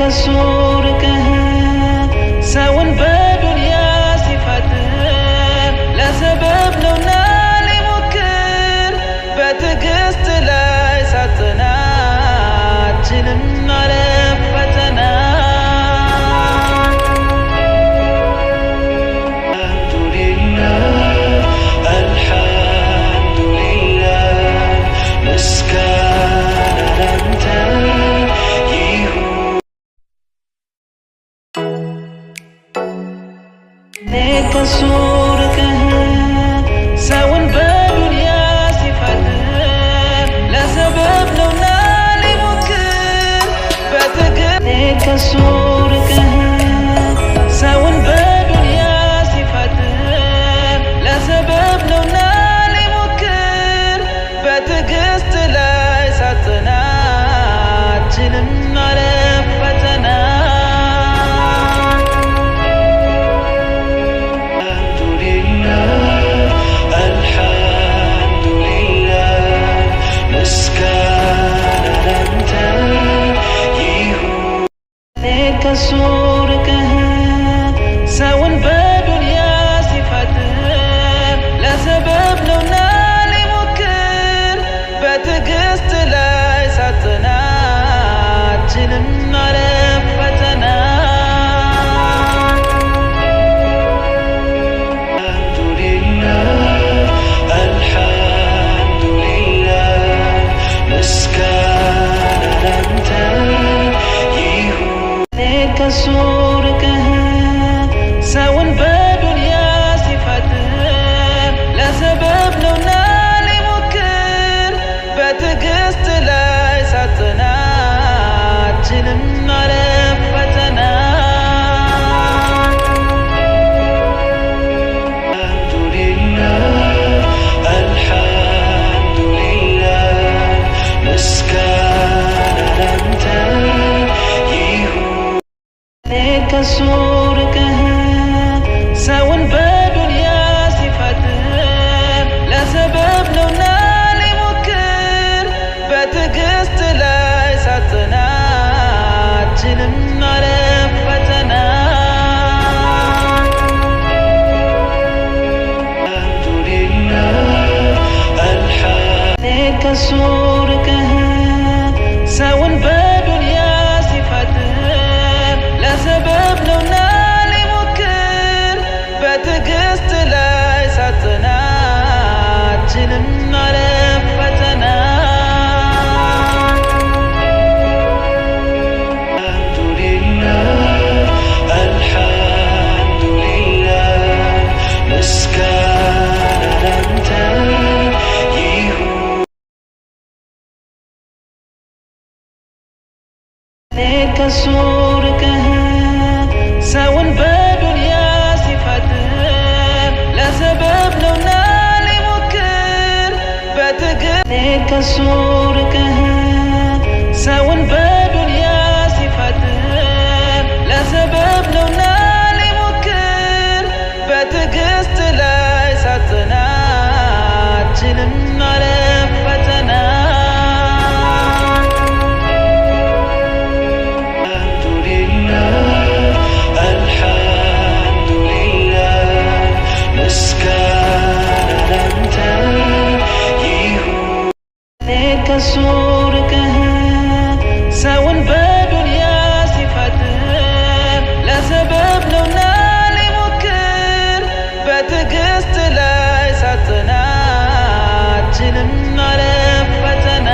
ከሱር ሰውን በዱንያ ሲፈጥር ለሰበብ ነውና ሊሞክር በትዕግስት ላይ ሳትናችንም አለፍ ፈተና ከሱር ሰውን በዱንያ ሲፈጥር ለሰበብ ነውና ሊሞክር በትዕግስት ከሱር ሰውን በዱንያ ሲፈጥር ለሰበብ ነውና ሊሞክር በትዕግስት ላይ ሳትናችንም አለፍ ፈተና ከሱር ሰውን በዱንያ ሲፈጥር ለሰበብ ነውና ሊሞክር በትዕግስት ላይ ሳትናችንም አለፍ ፈተና ከሱር ሰውን በዱንያ ሲፈጥር ለሰበብ ነውና ሊሞክር በትዕግስት ላይ ሳትናችንም አለፍ ፈተና ከሱር ሰውን በዱንያ ሲፈጥር ለሰበብ ነውና ሊሞክር በትዕግስት ላይ ሳትናችንም አለፍ ፈተና ከሱር ሰውን በዱንያ ሲፈጥር ለሰበብ ነውና ሊሞክር በትዕግስት ላይ ሳትናችንም አለፍ ፈተና ከሱር ሰውን በዱንያ ሲፈጥር ለሰበብ ነውና ሊሞክር በትዕግስት ከሱር ሰውን በዱንያ ሲፈጥር ለሰበብ ነውና ሊሞክር በትዕግስት ላይ ሳትናችንም አለፍ ፈተና ከሱር ሰውን በዱንያ ሲፈጥር ለሰበብ ነውና ሊሞክር በትዕግስት ላይ ሳትናችንም አለፍ ፈተና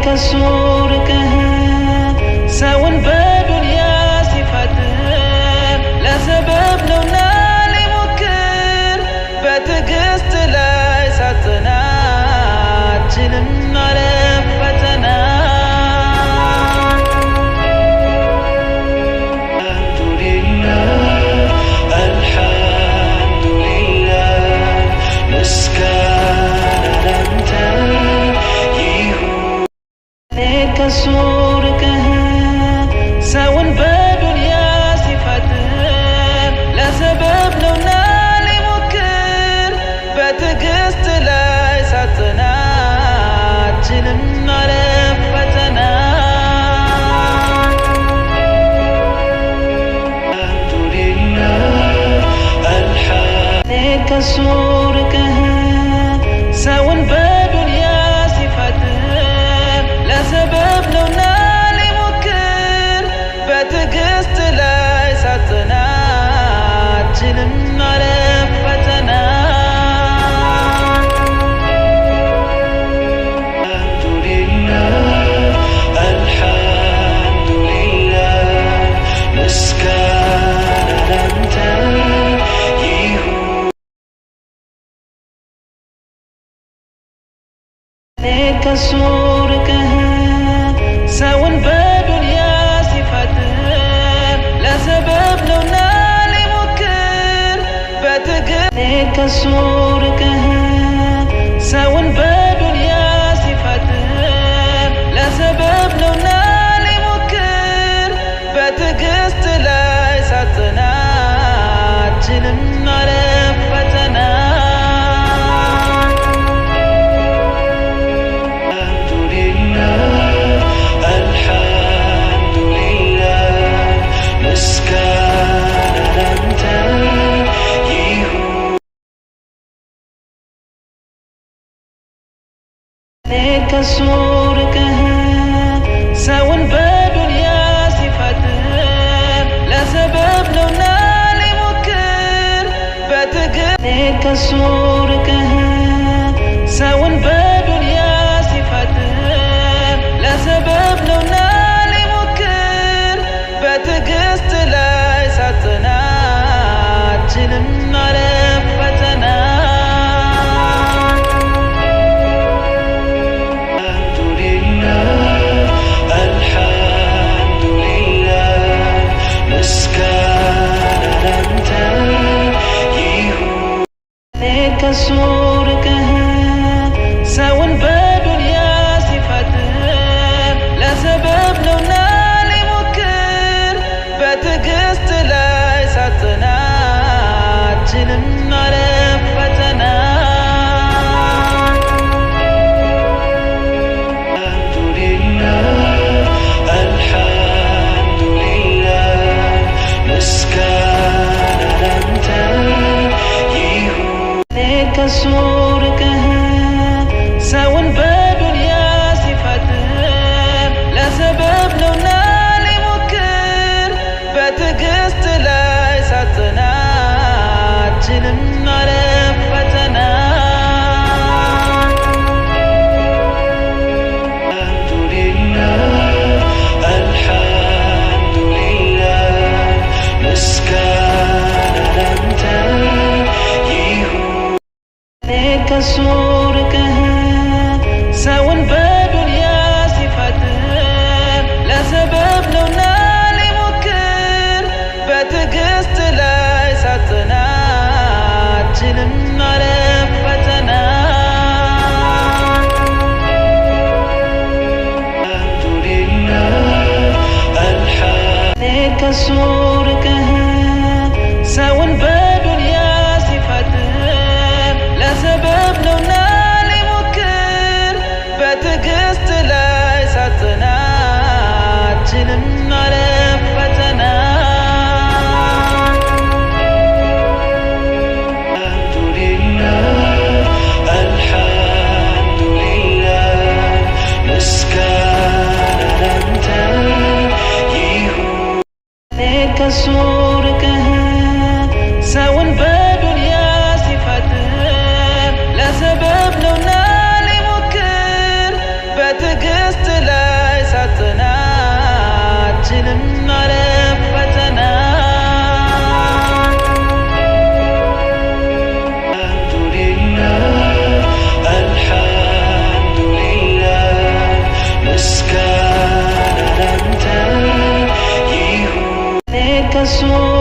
ከሱር ከሱ ርቀህ ሰውን በዱንያ ሲፈትን ለሰበብ ነውና ሊሞክር በትግል ከሱ ርቀህ ሰውን በዱንያ ሲፈትን ለሰበብ ነውና ሊሞክር በትዕግስት ላይ ሳትናችንም ማለፍ ፈተና ከሱ ርቀህ ሰውን በዱንያ ሲፈትን ለሰበብ ነውና ሊሞክር በትዕግስት ከሱ ርቀህ ሰውን በዱንያ ሲፈትን ለሰበብ ነውና ሊሞክር በትዕግስት ላይ ሳትናችንም ማለፍ ፈተና ከሱ ርቀህ ሰውን በዱንያ ሲፈትን ለሰበብ ነውና ሊሞክር በትዕግስት ላይ ሳትናችንም ማለፍ ፈተና ከሱ ርቀህ ሰውን በዱንያ ሲፈትን ለሰበብ ነውና ሊሞክር በትዕግስት ላይ ሳትናችንም ማለፍ ፈተና ከሱ ርቀህ ሰውን በዱንያ ሲፈትን ለሰበብ ነውና ሊሞክር በትዕግስት ላይ ሳትናችንም ማለፍ ፈተና ከሱ ርቀህ ሰውን በዱንያ ሲፈትን ለሰበብ ነውና ሊሞክር በትዕግስት ላይ ሳትናችንም ማለፍ ፈተና ከሱ ርቀህ ሰውን በዱንያ ሲፈትን ለሰበብ ነውና ሊሞክር በትዕግስት ላይ ሳትናችንም ማለፍ ፈተና ከሱ